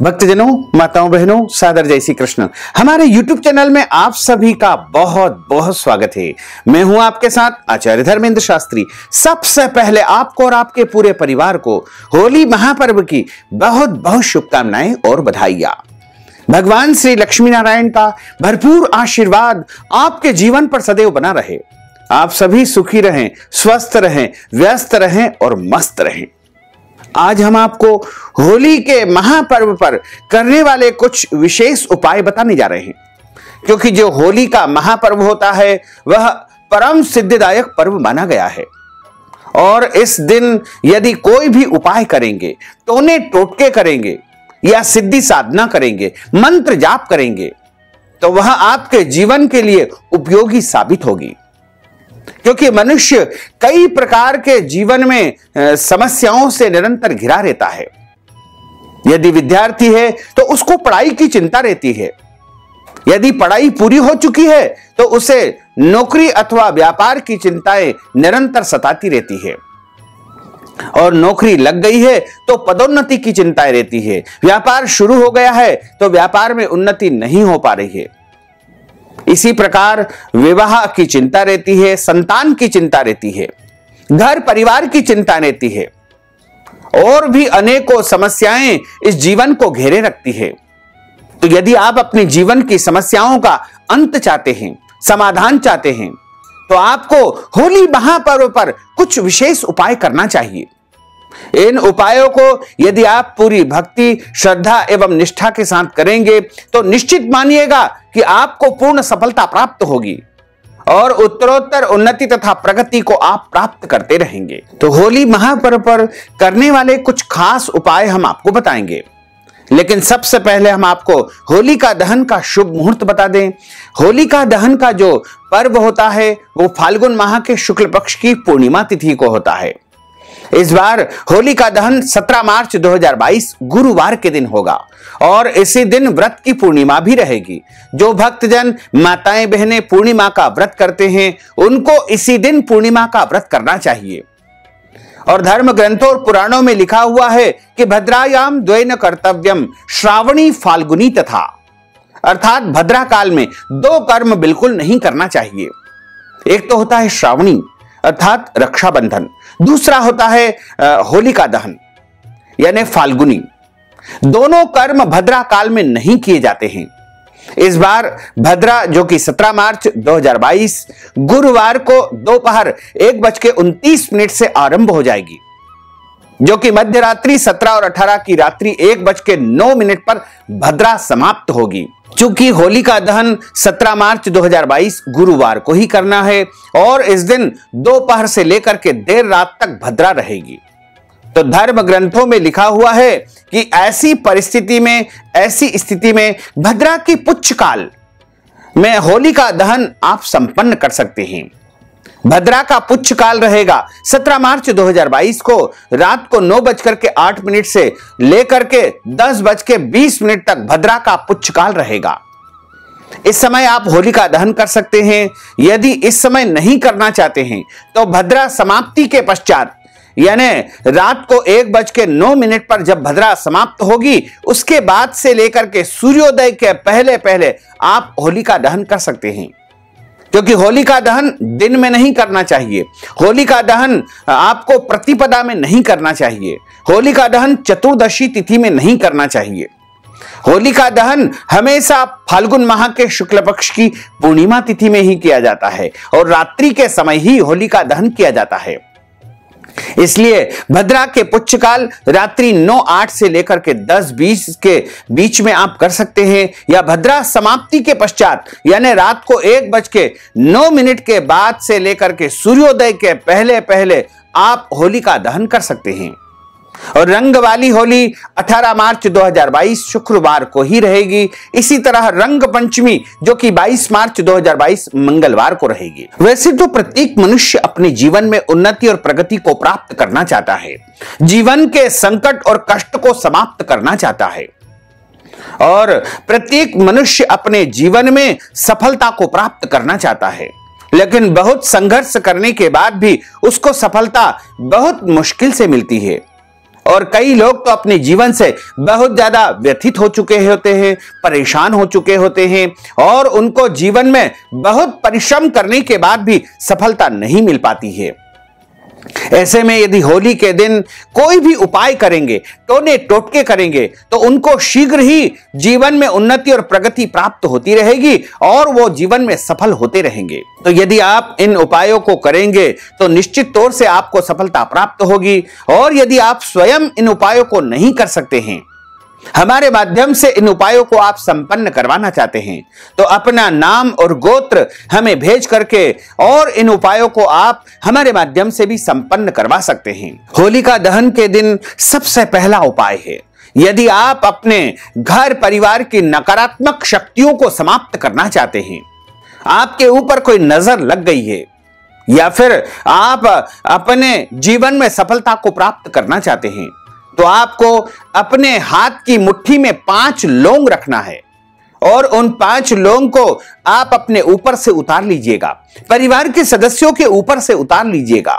भक्तजनों, माताओं, बहनों, सादर जय श्री कृष्ण। हमारे YouTube चैनल में आप सभी का बहुत बहुत स्वागत है। मैं हूं आपके साथ आचार्य धर्मेंद्र शास्त्री। सबसे पहले आपको और आपके पूरे परिवार को होली महापर्व की बहुत बहुत शुभकामनाएं और बधाइयां। भगवान श्री लक्ष्मी नारायण का भरपूर आशीर्वाद आपके जीवन पर सदैव बना रहे। आप सभी सुखी रहें, स्वस्थ रहें, व्यस्त रहें और मस्त रहें। आज हम आपको होली के महापर्व पर करने वाले कुछ विशेष उपाय बताने जा रहे हैं, क्योंकि जो होली का महापर्व होता है वह परम सिद्धिदायक पर्व माना गया है। और इस दिन यदि कोई भी उपाय करेंगे, टोने टोटके करेंगे या सिद्धि साधना करेंगे, मंत्र जाप करेंगे, तो वह आपके जीवन के लिए उपयोगी साबित होगी। क्योंकि मनुष्य कई प्रकार के जीवन में समस्याओं से निरंतर घिरा रहता है। यदि विद्यार्थी है तो उसको पढ़ाई की चिंता रहती है। यदि पढ़ाई पूरी हो चुकी है तो उसे नौकरी अथवा व्यापार की चिंताएं निरंतर सताती रहती है। और नौकरी लग गई है तो पदोन्नति की चिंताएं रहती है। व्यापार शुरू हो गया है तो व्यापार में उन्नति नहीं हो पा रही है। इसी प्रकार विवाह की चिंता रहती है, संतान की चिंता रहती है, घर परिवार की चिंता रहती है, और भी अनेकों समस्याएं इस जीवन को घेरे रखती है। तो यदि आप अपने जीवन की समस्याओं का अंत चाहते हैं, समाधान चाहते हैं, तो आपको होली महापर्व पर कुछ विशेष उपाय करना चाहिए। इन उपायों को यदि आप पूरी भक्ति, श्रद्धा एवं निष्ठा के साथ करेंगे तो निश्चित मानिएगा कि आपको पूर्ण सफलता प्राप्त होगी और उत्तरोत्तर उन्नति तथा प्रगति को आप प्राप्त करते रहेंगे। तो होली महापर्व पर करने वाले कुछ खास उपाय हम आपको बताएंगे, लेकिन सबसे पहले हम आपको होलिका दहन का शुभ मुहूर्त बता दें। होलिका दहन का जो पर्व होता है वो फाल्गुन माह के शुक्ल पक्ष की पूर्णिमा तिथि को होता है। इस बार होलिका दहन 17 मार्च 2022 गुरुवार के दिन होगा और इसी दिन व्रत की पूर्णिमा भी रहेगी। जो भक्तजन, माताएं, बहनें पूर्णिमा का व्रत करते हैं उनको इसी दिन पूर्णिमा का व्रत करना चाहिए। और धर्म ग्रंथों और पुराणों में लिखा हुआ है कि भद्रायाम द्वैन कर्तव्यम श्रावणी फाल्गुनी तथा, अर्थात भद्रा काल में दो कर्म बिल्कुल नहीं करना चाहिए। एक तो होता है श्रावणी अर्थात रक्षाबंधन, दूसरा होता है होलिका दहन यानी फाल्गुनी। दोनों कर्म भद्रा काल में नहीं किए जाते हैं। इस बार भद्रा जो कि 17 मार्च 2022 गुरुवार को दोपहर 1:29 से आरंभ हो जाएगी, जो कि मध्य रात्रि 17 और 18 की रात्रि 1:09 पर भद्रा समाप्त होगी। चूंकि होलिका दहन 17 मार्च 2022 गुरुवार को ही करना है और इस दिन दोपहर से लेकर के देर रात तक भद्रा रहेगी, तो धर्म ग्रंथों में लिखा हुआ है कि ऐसी परिस्थिति में, ऐसी स्थिति में भद्रा की पुच्छ काल में होलिका दहन आप संपन्न कर सकते हैं। भद्रा का पुच्छ काल रहेगा 17 मार्च 2022 को रात को 9:08 से लेकर के 10:20 तक भद्रा का पुच्छ काल रहेगा। इस समय आप होलिका दहन कर सकते हैं। यदि इस समय नहीं करना चाहते हैं तो भद्रा समाप्ति के पश्चात यानी रात को 1:09 पर जब भद्रा समाप्त होगी उसके बाद से लेकर के सूर्योदय के पहले पहले आप होलिका दहन कर सकते हैं। क्योंकि होलिका दहन दिन में नहीं करना चाहिए, होलिका दहन आपको प्रतिपदा में नहीं करना चाहिए, होलिका दहन चतुर्दशी तिथि में नहीं करना चाहिए। होलिका दहन हमेशा फाल्गुन माह के शुक्ल पक्ष की पूर्णिमा तिथि में ही किया जाता है और रात्रि के समय ही होलिका दहन किया जाता है। इसलिए भद्रा के पुच्छकाल रात्रि 9:08 से लेकर के 10:20 के बीच में आप कर सकते हैं, या भद्रा समाप्ति के पश्चात यानी रात को 1:09 के बाद से लेकर के सूर्योदय के पहले पहले आप होलिका दहन कर सकते हैं। और रंग वाली होली 18 मार्च 2022 शुक्रवार को ही रहेगी। इसी तरह रंग पंचमी जो कि 22 मार्च 2022 मंगलवार को रहेगी। वैसे तो प्रत्येक मनुष्य अपने जीवन में उन्नति और प्रगति को प्राप्त करना चाहता है, जीवन के संकट और कष्ट को समाप्त करना चाहता है, और प्रत्येक मनुष्य अपने जीवन में सफलता को प्राप्त करना चाहता है। लेकिन बहुत संघर्ष करने के बाद भी उसको सफलता बहुत मुश्किल से मिलती है। और कई लोग तो अपने जीवन से बहुत ज्यादा व्यथित हो चुके होते हैं, परेशान हो चुके होते हैं और उनको जीवन में बहुत परिश्रम करने के बाद भी सफलता नहीं मिल पाती है। ऐसे में यदि होली के दिन कोई भी उपाय करेंगे, टोने टोटके करेंगे, तो उनको शीघ्र ही जीवन में उन्नति और प्रगति प्राप्त होती रहेगी और वो जीवन में सफल होते रहेंगे। तो यदि आप इन उपायों को करेंगे तो निश्चित तौर से आपको सफलता प्राप्त होगी। और यदि आप स्वयं इन उपायों को नहीं कर सकते हैं, हमारे माध्यम से इन उपायों को आप संपन्न करवाना चाहते हैं, तो अपना नाम और गोत्र हमें भेज करके और इन उपायों को आप हमारे माध्यम से भी संपन्न करवा सकते हैं। होलिका दहन के दिन सबसे पहला उपाय है, यदि आप अपने घर परिवार की नकारात्मक शक्तियों को समाप्त करना चाहते हैं, आपके ऊपर कोई नजर लग गई है या फिर आप अपने जीवन में सफलता को प्राप्त करना चाहते हैं, तो आपको अपने हाथ की मुट्ठी में 5 लौंग रखना है और उन 5 लौंग को आप अपने ऊपर से उतार लीजिएगा, परिवार के सदस्यों के ऊपर से उतार लीजिएगा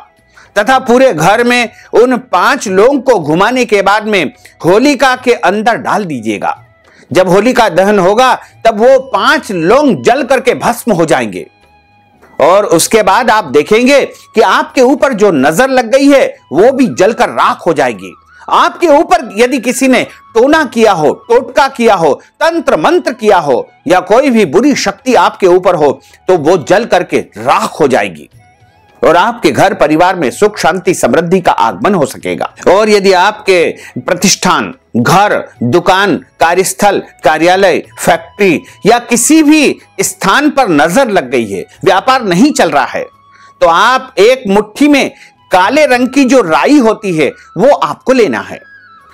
तथा पूरे घर में उन 5 लौंग को घुमाने के बाद में होलिका के अंदर डाल दीजिएगा। जब होलिका दहन होगा तब वो 5 लौंग जल करके भस्म हो जाएंगे और उसके बाद आप देखेंगे कि आपके ऊपर जो नजर लग गई है वो भी जलकर राख हो जाएगी। आपके ऊपर यदि किसी ने टोना किया हो, टोटका किया हो, तंत्र मंत्र किया हो या कोई भी बुरी शक्ति आपके ऊपर हो, तो वो जल करके राख हो जाएगी और आपके घर परिवार में सुख शांति समृद्धि का आगमन हो सकेगा। और यदि आपके प्रतिष्ठान, घर, दुकान, कार्यस्थल, कार्यालय, फैक्ट्री या किसी भी स्थान पर नजर लग गई है, व्यापार नहीं चल रहा है, तो आप एक मुट्ठी में काले रंग की जो राई होती है वो आपको लेना है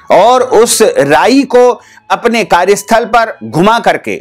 और उस राई को अपने कार्यस्थल पर घुमा करके,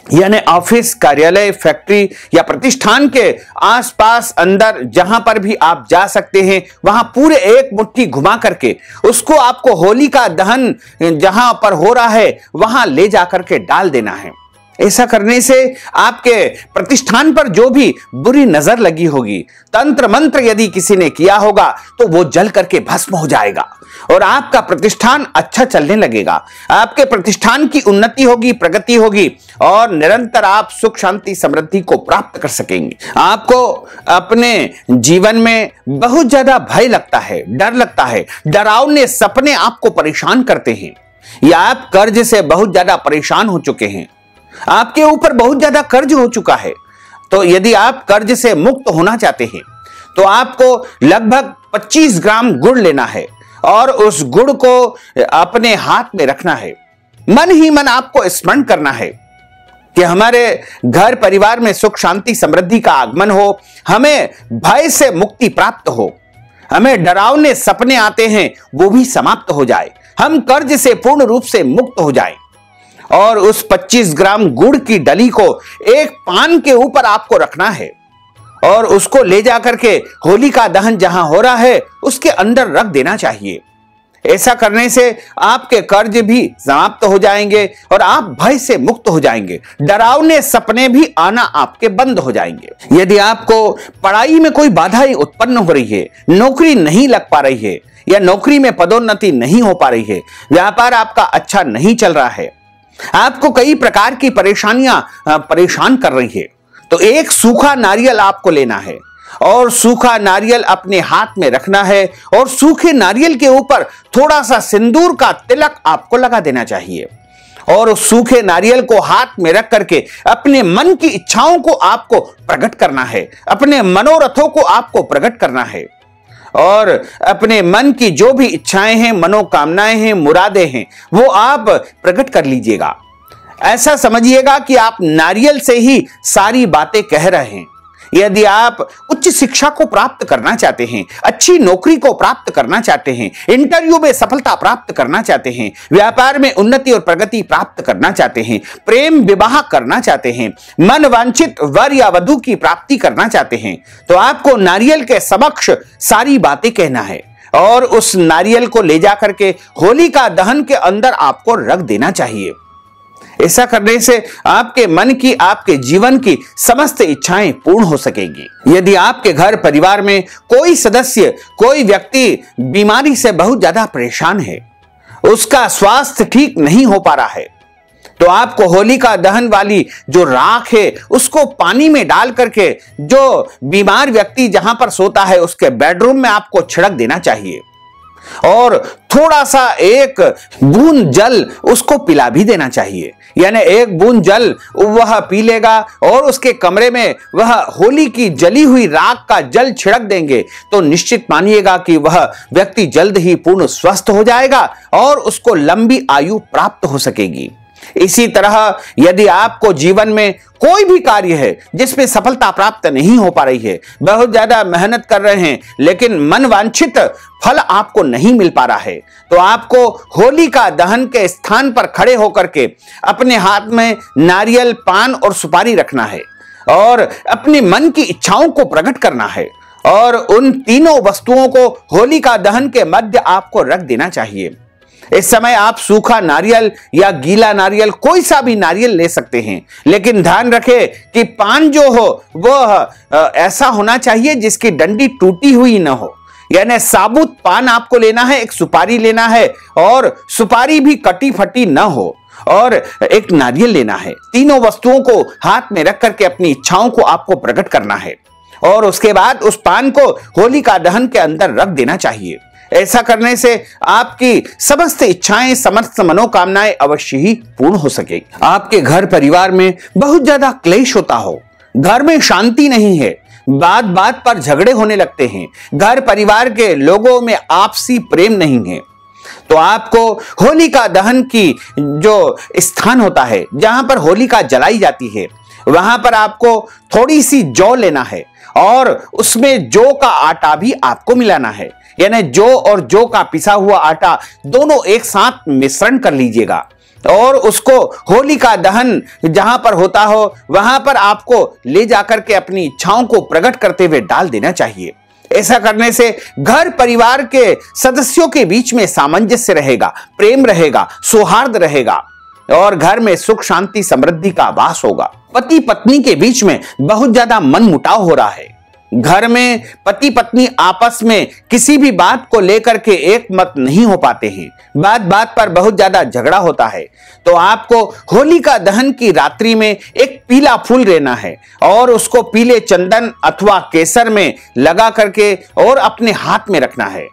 यानी ऑफिस, कार्यालय, फैक्ट्री या प्रतिष्ठान के आसपास अंदर जहां पर भी आप जा सकते हैं वहां पूरे एक मुट्ठी घुमा करके उसको आपको होलिका दहन जहां पर हो रहा है वहां ले जाकर के डाल देना है। ऐसा करने से आपके प्रतिष्ठान पर जो भी बुरी नजर लगी होगी, तंत्र मंत्र यदि किसी ने किया होगा, तो वो जल करके भस्म हो जाएगा और आपका प्रतिष्ठान अच्छा चलने लगेगा। आपके प्रतिष्ठान की उन्नति होगी, प्रगति होगी और निरंतर आप सुख शांति समृद्धि को प्राप्त कर सकेंगे। आपको अपने जीवन में बहुत ज्यादा भय लगता है, डर लगता है, डरावने सपने आपको परेशान करते हैं या आप कर्ज से बहुत ज्यादा परेशान हो चुके हैं, आपके ऊपर बहुत ज्यादा कर्ज हो चुका है, तो यदि आप कर्ज से मुक्त होना चाहते हैं तो आपको लगभग 25 ग्राम गुड़ लेना है और उस गुड़ को अपने हाथ में रखना है। मन ही मन आपको स्मरण करना है कि हमारे घर परिवार में सुख शांति समृद्धि का आगमन हो, हमें भय से मुक्ति प्राप्त हो, हमें डरावने सपने आते हैं वो भी समाप्त हो जाए, हम कर्ज से पूर्ण रूप से मुक्त हो जाए। और उस 25 ग्राम गुड़ की डली को एक पान के ऊपर आपको रखना है और उसको ले जाकर के होलिका दहन जहां हो रहा है उसके अंदर रख देना चाहिए। ऐसा करने से आपके कर्ज भी समाप्त हो जाएंगे और आप भय से मुक्त हो जाएंगे, डरावने सपने भी आना आपके बंद हो जाएंगे। यदि आपको पढ़ाई में कोई बाधाएं उत्पन्न हो रही है, नौकरी नहीं लग पा रही है या नौकरी में पदोन्नति नहीं हो पा रही है, व्यापार आपका अच्छा नहीं चल रहा है, आपको कई प्रकार की परेशानियां परेशान कर रही है, तो एक सूखा नारियल आपको लेना है और सूखा नारियल अपने हाथ में रखना है और सूखे नारियल के ऊपर थोड़ा सा सिंदूर का तिलक आपको लगा देना चाहिए और उस सूखे नारियल को हाथ में रख करके अपने मन की इच्छाओं को आपको प्रकट करना है, अपने मनोरथों को आपको प्रकट करना है और अपने मन की जो भी इच्छाएं हैं, मनोकामनाएं हैं, मुरादें हैं, वो आप प्रकट कर लीजिएगा। ऐसा समझिएगा कि आप नारियल से ही सारी बातें कह रहे हैं। यदि आप उच्च शिक्षा को प्राप्त करना चाहते हैं, अच्छी नौकरी को प्राप्त करना चाहते हैं, इंटरव्यू में सफलता प्राप्त करना चाहते हैं, व्यापार में उन्नति और प्रगति प्राप्त करना चाहते हैं, प्रेम विवाह करना चाहते हैं, मन वांछित वर या वधु की प्राप्ति करना चाहते हैं, तो आपको नारियल के समक्ष सारी बातें कहना है और उस नारियल को ले जाकर के होलिका दहन के अंदर आपको रख देना चाहिए। ऐसा करने से आपके मन की, आपके जीवन की समस्त इच्छाएं पूर्ण हो सकेगी। यदि आपके घर परिवार में कोई सदस्य, कोई व्यक्ति बीमारी से बहुत ज्यादा परेशान है, उसका स्वास्थ्य ठीक नहीं हो पा रहा है, तो आपको होलिका दहन वाली जो राख है उसको पानी में डाल करके जो बीमार व्यक्ति जहां पर सोता है उसके बेडरूम में आपको छिड़क देना चाहिए और थोड़ा सा एक बूंद जल उसको पिला भी देना चाहिए। यानी एक बूंद जल वह पी लेगा और उसके कमरे में वह होली की जली हुई राख का जल छिड़क देंगे तो निश्चित मानिएगा कि वह व्यक्ति जल्द ही पूर्ण स्वस्थ हो जाएगा और उसको लंबी आयु प्राप्त हो सकेगी। इसी तरह यदि आपको जीवन में कोई भी कार्य है जिसमें सफलता प्राप्त नहीं हो पा रही है, बहुत ज्यादा मेहनत कर रहे हैं लेकिन मन वांछित फल आपको नहीं मिल पा रहा है, तो आपको होलिका दहन के स्थान पर खड़े होकर के अपने हाथ में नारियल, पान और सुपारी रखना है और अपने मन की इच्छाओं को प्रकट करना है और उन तीनों वस्तुओं को होलिका दहन के मध्य आपको रख देना चाहिए। इस समय आप सूखा नारियल या गीला नारियल कोई सा भी नारियल ले सकते हैं, लेकिन ध्यान रखें कि पान जो हो वह ऐसा होना चाहिए जिसकी डंडी टूटी हुई न हो। यानी साबुत पान आपको लेना है, एक सुपारी लेना है और सुपारी भी कटी फटी न हो और एक नारियल लेना है। तीनों वस्तुओं को हाथ में रख करके अपनी इच्छाओं को आपको प्रकट करना है और उसके बाद उस पान को होलिका दहन के अंदर रख देना चाहिए। ऐसा करने से आपकी समस्त इच्छाएं, समस्त मनोकामनाएं अवश्य ही पूर्ण हो सकेगी। आपके घर परिवार में बहुत ज्यादा क्लेश होता हो, घर में शांति नहीं है, बात बात पर झगड़े होने लगते हैं, घर परिवार के लोगों में आपसी प्रेम नहीं है, तो आपको होलिका दहन की जो स्थान होता है जहां पर होलिका जलाई जाती है वहां पर आपको थोड़ी सी जौ लेना है और उसमें जौ का आटा भी आपको मिलाना है। यानी जौ और जौ का पिसा हुआ आटा दोनों एक साथ मिश्रण कर लीजिएगा और उसको होलिका दहन जहां पर होता हो वहां पर आपको ले जाकर के अपनी इच्छाओं को प्रकट करते हुए डाल देना चाहिए। ऐसा करने से घर परिवार के सदस्यों के बीच में सामंजस्य रहेगा, प्रेम रहेगा, सौहार्द रहेगा और घर में सुख, शांति, समृद्धि का वास होगा। पति पत्नी के बीच में बहुत ज्यादा मन मुटाव हो रहा है, घर में पति पत्नी आपस में किसी भी बात को लेकर के एक मत नहीं हो पाते हैं, बात बात पर बहुत ज्यादा झगड़ा होता है, तो आपको होलिका दहन की रात्रि में एक पीला फूल लेना है और उसको पीले चंदन अथवा केसर में लगा करके और अपने हाथ में रखना है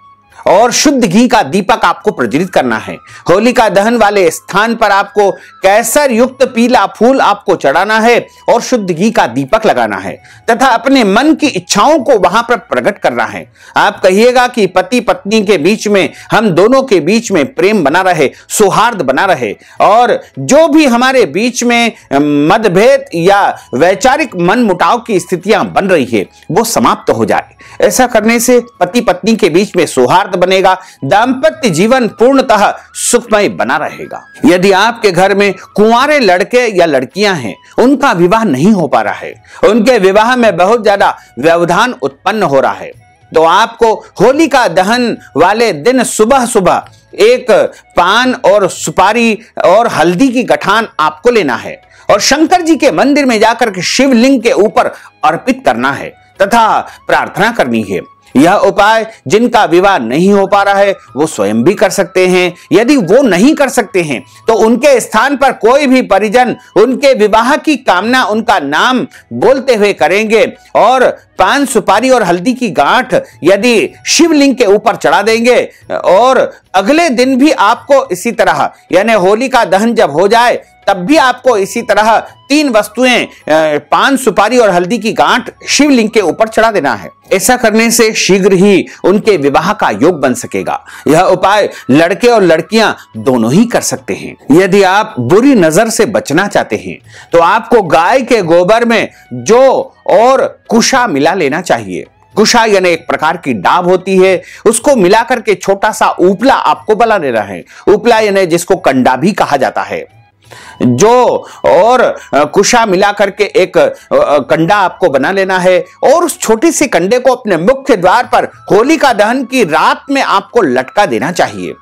और शुद्ध घी का दीपक आपको प्रज्वलित करना है। होलिका दहन वाले स्थान पर आपको केसर युक्त पीला फूल आपको चढ़ाना है और शुद्ध घी का दीपक लगाना है तथा अपने मन की इच्छाओं को वहां पर प्रकट करना है। आप कहिएगा कि पति पत्नी के बीच में, हम दोनों के बीच में प्रेम बना रहे, सौहार्द बना रहे और जो भी हमारे बीच में मतभेद या वैचारिक मन मुटाव की स्थितियां बन रही है वो समाप्त हो जाए। ऐसा करने से पति पत्नी के बीच में सौहार्द बनेगा, दाम्पत्य जीवन पूर्णतः सुखमय बना रहेगा। यदि आपके घर में कुंवारे लड़के या लड़कियां हैं, उनका विवाह नहीं हो पा रहा है, उनके विवाह में बहुत ज्यादा व्यवधान उत्पन्न हो रहा है, तो आपको होलिका दहन वाले दिन सुबह सुबह एक पान और सुपारी और हल्दी की गठान आपको लेना है और शंकर जी के मंदिर में जाकर के शिवलिंग के ऊपर अर्पित करना है तथा प्रार्थना करनी है। यह उपाय जिनका विवाह नहीं हो पा रहा है वो स्वयं भी कर सकते हैं। यदि वो नहीं कर सकते हैं तो उनके स्थान पर कोई भी परिजन उनके विवाह की कामना, उनका नाम बोलते हुए करेंगे और पान, सुपारी और हल्दी की गांठ यदि शिवलिंग के ऊपर चढ़ा देंगे और अगले दिन भी आपको इसी तरह, यानी होलिका दहन जब हो जाए तब भी आपको इसी तरह 3 वस्तुएं, पान, सुपारी और हल्दी की गांठ शिवलिंग के ऊपर चढ़ा देना है। ऐसा करने से शीघ्र ही उनके विवाह का योग बन सकेगा। यह उपाय लड़के और लड़कियां दोनों ही कर सकते हैं। यदि आप बुरी नजर से बचना चाहते हैं तो आपको गाय के गोबर में जौ और कुशा मिला लेना चाहिए। कुशा यानी एक प्रकार की डाब होती है, उसको मिलाकर के छोटा सा उपला आपको बना लेना है। उपला यानी जिसको कंडा भी कहा जाता है। जो और कुशा मिला करके एक कंडा आपको बना लेना है और उस छोटे से कंडे को अपने मुख्य द्वार पर होलिका दहन की रात में आपको लटका देना चाहिए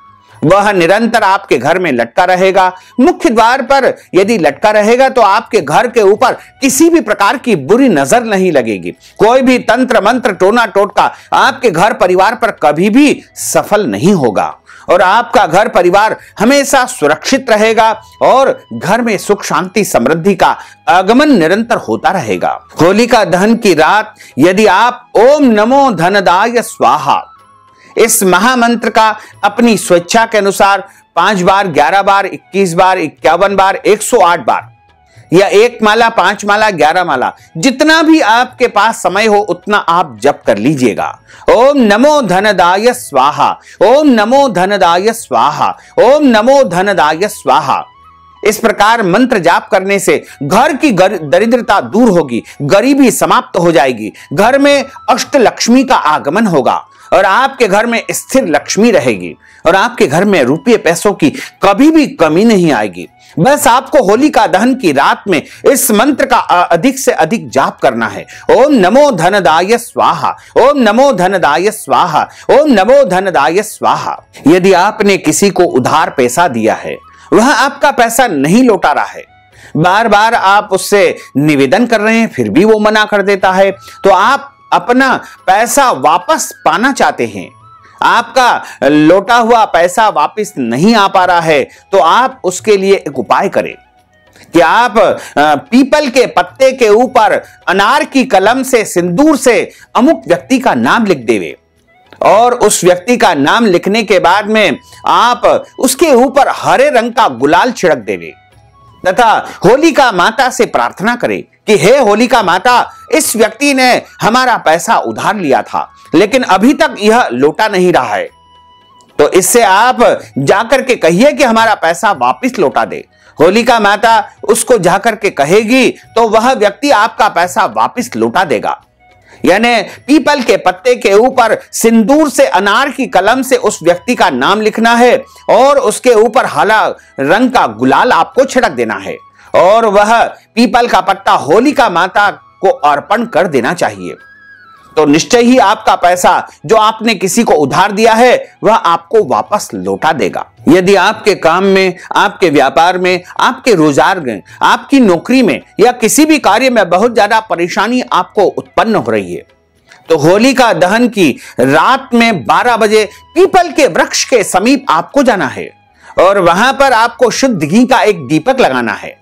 वह निरंतर आपके घर में लटका रहेगा। मुख्य द्वार पर यदि लटका रहेगा तो आपके घर के ऊपर किसी भी प्रकार की बुरी नजर नहीं लगेगी। कोई भी तंत्र मंत्र टोना टोटका आपके घर परिवार पर कभी भी सफल नहीं होगा और आपका घर परिवार हमेशा सुरक्षित रहेगा और घर में सुख शांति समृद्धि का आगमन निरंतर होता रहेगा। होलिका दहन की रात यदि आप ओम नमो धनदाय स्वाहा इस महामंत्र का अपनी स्वेच्छा के अनुसार 5 बार, 11 बार, 21 बार, 51 बार, 108 बार या 1 माला, 5 माला, 11 माला, जितना भी आपके पास समय हो उतना आप जप कर लीजिएगा। ओम नमो धनदाय स्वाहा, ओम नमो धनदाय स्वाहा, ओम नमो धनदाय स्वाहा। इस प्रकार मंत्र जाप करने से घर की दरिद्रता दूर होगी, गरीबी समाप्त हो जाएगी, घर में अष्ट लक्ष्मी का आगमन होगा और आपके घर में स्थिर लक्ष्मी रहेगी और आपके घर में रुपये पैसों की कभी भी कमी नहीं आएगी। बस आपको होलिका दहन की रात में इस मंत्र का अधिक से अधिक जाप करना है। ओम नमो धनदाय स्वाहा, ओम नमो धनदाय स्वाहा, ओम नमो धनदाय स्वाहा। यदि आपने किसी को उधार पैसा दिया है, वह आपका पैसा नहीं लौटा रहा है, बार बार आप उससे निवेदन कर रहे हैं फिर भी वो मना कर देता है, तो आप अपना पैसा वापस पाना चाहते हैं, आपका लौटा हुआ पैसा वापस नहीं आ पा रहा है, तो आप उसके लिए एक उपाय करें कि आप पीपल के पत्ते के ऊपर अनार की कलम से सिंदूर से अमुक व्यक्ति का नाम लिख देवे और उस व्यक्ति का नाम लिखने के बाद में आप उसके ऊपर हरे रंग का गुलाल छिड़क देवे तथा होलिका माता से प्रार्थना करें कि हे होलिका माता, इस व्यक्ति ने हमारा पैसा उधार लिया था लेकिन अभी तक यह लौटा नहीं रहा है, तो इससे आप जाकर के कहिए कि हमारा पैसा वापस लौटा दे। होलिका माता उसको जाकर के कहेगी तो वह व्यक्ति आपका पैसा वापस लौटा देगा। यानी पीपल के पत्ते के ऊपर सिंदूर से अनार की कलम से उस व्यक्ति का नाम लिखना है और उसके ऊपर हरा रंग का गुलाल आपको छिड़क देना है और वह पीपल का पत्ता होलिका माता को अर्पण कर देना चाहिए। तो निश्चय ही आपका पैसा जो आपने किसी को उधार दिया है वह आपको वापस लौटा देगा। यदि आपके काम में, आपके व्यापार में, आपके रोजगार में, आपकी नौकरी में या किसी भी कार्य में बहुत ज्यादा परेशानी आपको उत्पन्न हो रही है, तो होलिका दहन की रात में 12 बजे पीपल के वृक्ष के समीप आपको जाना है और वहां पर आपको शुद्ध घी का एक दीपक लगाना है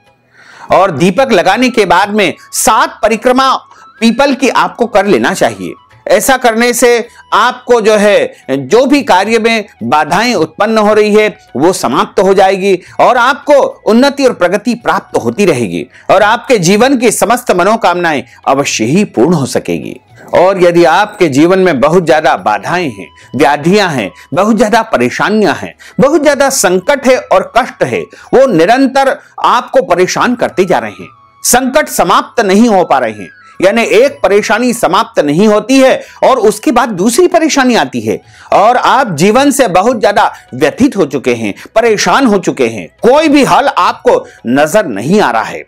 और दीपक लगाने के बाद में 7 परिक्रमा पीपल की आपको कर लेना चाहिए। ऐसा करने से आपको जो भी कार्य में बाधाएं उत्पन्न हो रही है वो समाप्त हो जाएगी और आपको उन्नति और प्रगति प्राप्त होती रहेगी और आपके जीवन की समस्त मनोकामनाएं अवश्य ही पूर्ण हो सकेगी। और यदि आपके जीवन में बहुत ज्यादा बाधाएं हैं, व्याधियां हैं, बहुत ज्यादा परेशानियां हैं, बहुत ज्यादा संकट है और कष्ट है, वो निरंतर आपको परेशान करते जा रहे हैं, संकट समाप्त नहीं हो पा रहे हैं, यानी एक परेशानी समाप्त नहीं होती है और उसके बाद दूसरी परेशानी आती है और आप जीवन से बहुत ज्यादा व्यथित हो चुके हैं, परेशान हो चुके हैं, कोई भी हल आपको नजर नहीं आ रहा है,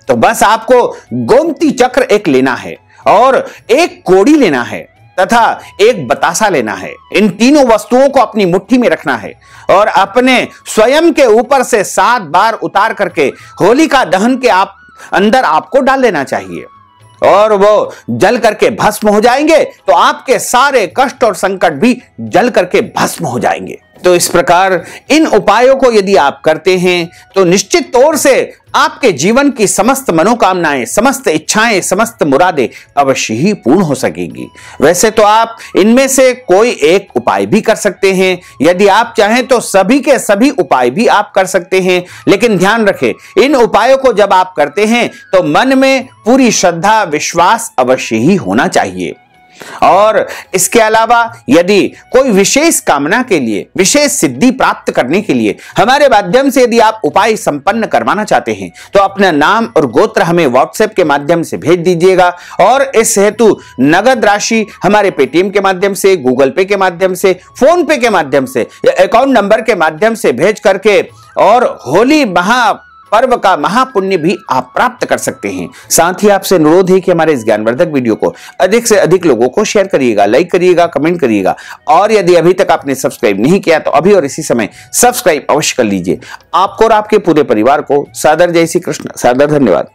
तो बस आपको गोमती चक्र एक लेना है और एक कोड़ी लेना है तथा एक बतासा लेना है। इन तीनों वस्तुओं को अपनी मुट्ठी में रखना है और अपने स्वयं के ऊपर से 7 बार उतार करके होलिका दहन के अंदर आपको डाल लेना चाहिए और वो जल करके भस्म हो जाएंगे, तो आपके सारे कष्ट और संकट भी जल करके भस्म हो जाएंगे। तो इस प्रकार इन उपायों को यदि आप करते हैं तो निश्चित तौर से आपके जीवन की समस्त मनोकामनाएं, समस्त इच्छाएं, समस्त मुरादें अवश्य ही पूर्ण हो सकेगी। वैसे तो आप इनमें से कोई एक उपाय भी कर सकते हैं, यदि आप चाहें तो सभी के सभी उपाय भी आप कर सकते हैं, लेकिन ध्यान रखें इन उपायों को जब आप करते हैं तो मन में पूरी श्रद्धा विश्वास अवश्य ही होना चाहिए। और इसके अलावा यदि कोई विशेष कामना के लिए, विशेष सिद्धि प्राप्त करने के लिए हमारे माध्यम से यदि आप उपाय संपन्न करवाना चाहते हैं तो अपना नाम और गोत्र हमें व्हाट्सएप के माध्यम से भेज दीजिएगा और इस हेतु नगद राशि हमारे पेटीएम के माध्यम से, गूगल पे के माध्यम से, फोन पे के माध्यम से या अकाउंट नंबर के माध्यम से भेज करके और होली महा पर्व का महापुण्य भी आप प्राप्त कर सकते हैं। साथ ही आपसे अनुरोध है कि हमारे इस ज्ञानवर्धक वीडियो को अधिक से अधिक लोगों को शेयर करिएगा, लाइक करिएगा, कमेंट करिएगा, और यदि अभी तक आपने सब्सक्राइब नहीं किया तो अभी और इसी समय सब्सक्राइब अवश्य कर लीजिए। आपको और आपके पूरे परिवार को सादर जय श्री कृष्ण, सादर धन्यवाद।